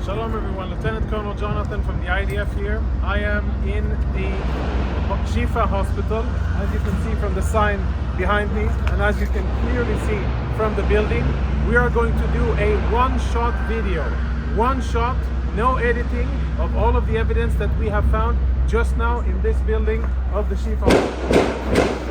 Shalom everyone, Lieutenant Colonel Jonathan from the IDF here. I am in the Shifa hospital, as you can see from the sign behind me, and as you can clearly see from the building. We are going to do a one-shot video. One shot, no editing, of all of the evidence that we have found just now in this building of the Shifa hospital.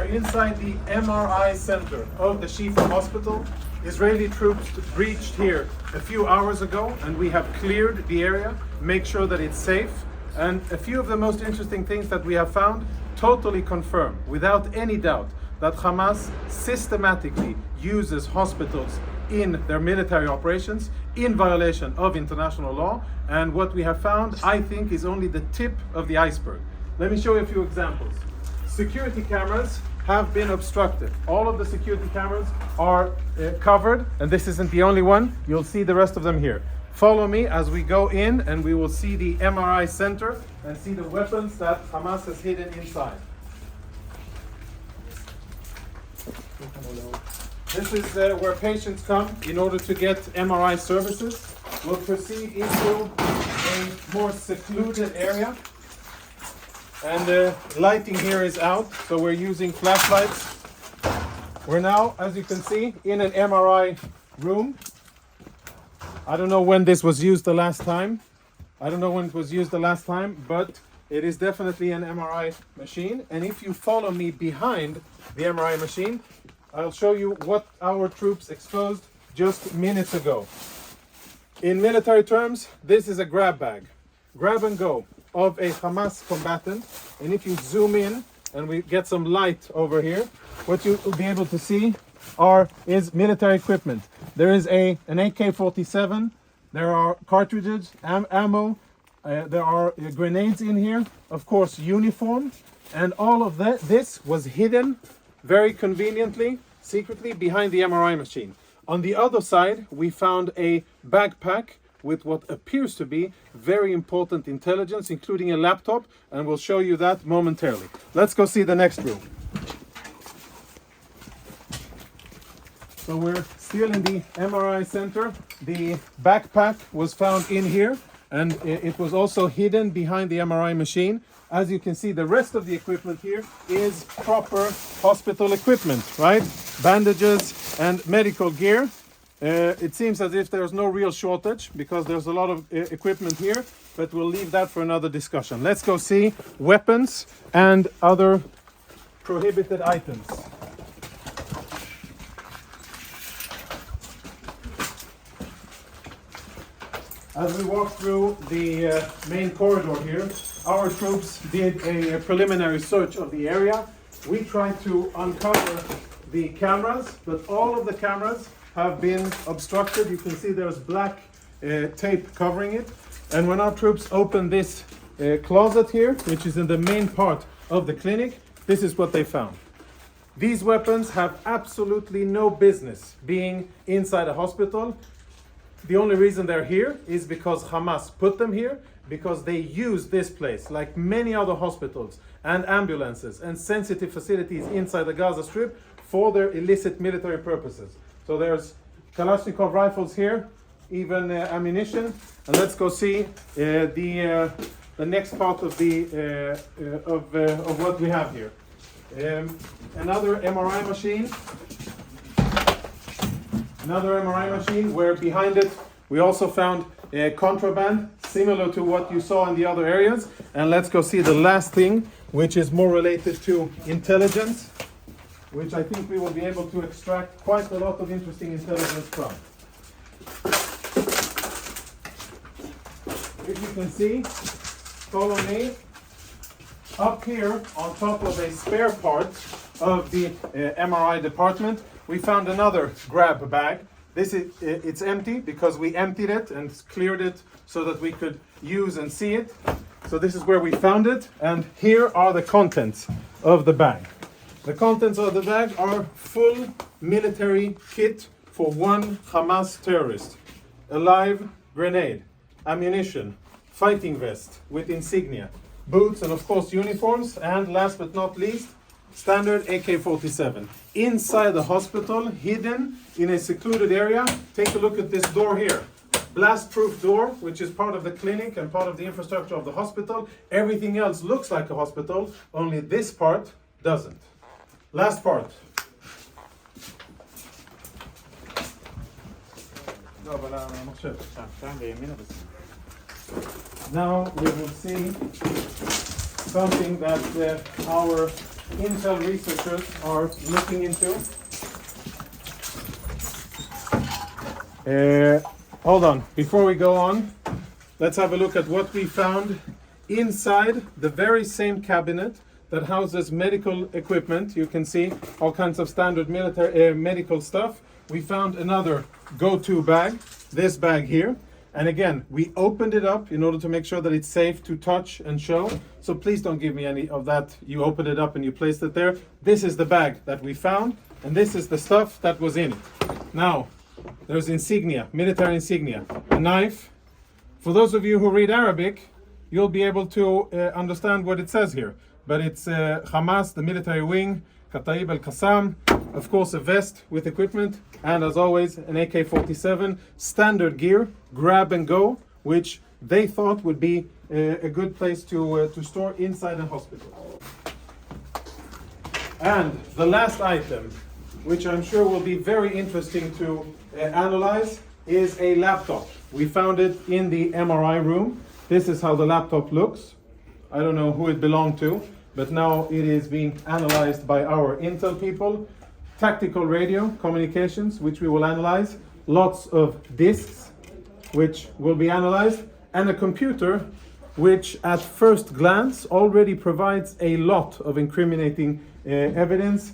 Inside the MRI center of the Shifa hospital. Israeli troops breached here a few hours ago, and we have cleared the area, make sure that it's safe. And a few of the most interesting things that we have found totally confirm, without any doubt, that Hamas systematically uses hospitals in their military operations in violation of international law. And what we have found, I think, is only the tip of the iceberg. Let me show you a few examples. Security cameras have been obstructed. All of the security cameras are covered, and this isn't the only one. You'll see the rest of them here. Follow me as we go in, and we will see the MRI center and see the weapons that Hamas has hidden inside. This is where patients come in order to get MRI services. We'll proceed into a more secluded area. And the lighting here is out, so we're using flashlights. We're now, as you can see, in an MRI room. I don't know when this was used the last time. But it is definitely an MRI machine. And if you follow me behind the MRI machine, I'll show you what our troops exposed just minutes ago. In military terms, this is a grab bag. Grab and go of a Hamas combatant, and if you zoom in and we get some light over here, what you will be able to see is military equipment. There is an AK-47, there are cartridges, ammo, there are grenades in here, of course uniform, and all of this was hidden very conveniently, secretly behind the MRI machine. On the other side, we found a backpack with what appears to be very important intelligence, including a laptop, and we'll show you that momentarily. Let's go see the next room. So we're still in the MRI center. The backpack was found in here, and it was also hidden behind the MRI machine. As you can see, the rest of the equipment here is proper hospital equipment, right? Bandages and medical gear. It seems as if there's no real shortage because there's a lot of equipment here, but we'll leave that for another discussion. Let's go see weapons and other prohibited items. As we walk through the main corridor here, our troops did a preliminary search of the area. We tried to uncover the cameras, but all of the cameras have been obstructed. You can see there's black tape covering it. And when our troops opened this closet here, which is in the main part of the clinic, this is what they found. These weapons have absolutely no business being inside a hospital. The only reason they're here is because Hamas put them here, because they use this place, like many other hospitals and ambulances and sensitive facilities inside the Gaza Strip, for their illicit military purposes. So there's Kalashnikov rifles here, even ammunition. And let's go see the next part of what we have here. Another MRI machine, where behind it we also found contraband, similar to what you saw in the other areas. And let's go see the last thing, which is more related to intelligence, which I think we will be able to extract quite a lot of interesting intelligence from. If you can see, follow me, up here on top of a spare part of the MRI department, we found another grab bag. It's empty because we emptied it and cleared it so that we could use and see it. So this is where we found it, and here are the contents of the bag. The contents of the bag are full military kit for one Hamas terrorist. A live grenade, ammunition, fighting vest with insignia, boots, and of course uniforms, and last but not least, standard AK-47. inside the hospital, hidden in a secluded area. Take a look at this door here. Blast-proof door, which is part of the clinic and part of the infrastructure of the hospital. Everything else looks like a hospital, only this part doesn't. Last part. Now we will see something that our Intel researchers are looking into. Hold on, before we go on, let's have a look at what we found inside the very same cabinet that houses medical equipment. You can see all kinds of standard military medical stuff. We found another go-to bag, this bag here. And again, we opened it up in order to make sure that it's safe to touch and show. So please don't give me any of that. You opened it up and you placed it there. This is the bag that we found, and this is the stuff that was in it. Now, there's insignia, military insignia, a knife. For those of you who read Arabic, you'll be able to understand what it says here. But it's Hamas, the military wing, Kataib al-Qassam, of course a vest with equipment, and as always an AK-47, standard gear, grab and go, which they thought would be a good place to store inside a hospital. And the last item, which I'm sure will be very interesting to analyze, is a laptop. We found it in the MRI room. This is how the laptop looks. I don't know who it belonged to, but now it is being analyzed by our Intel people. Tactical radio communications, which we will analyze. Lots of disks, which will be analyzed. And a computer, which at first glance already provides a lot of incriminating evidence.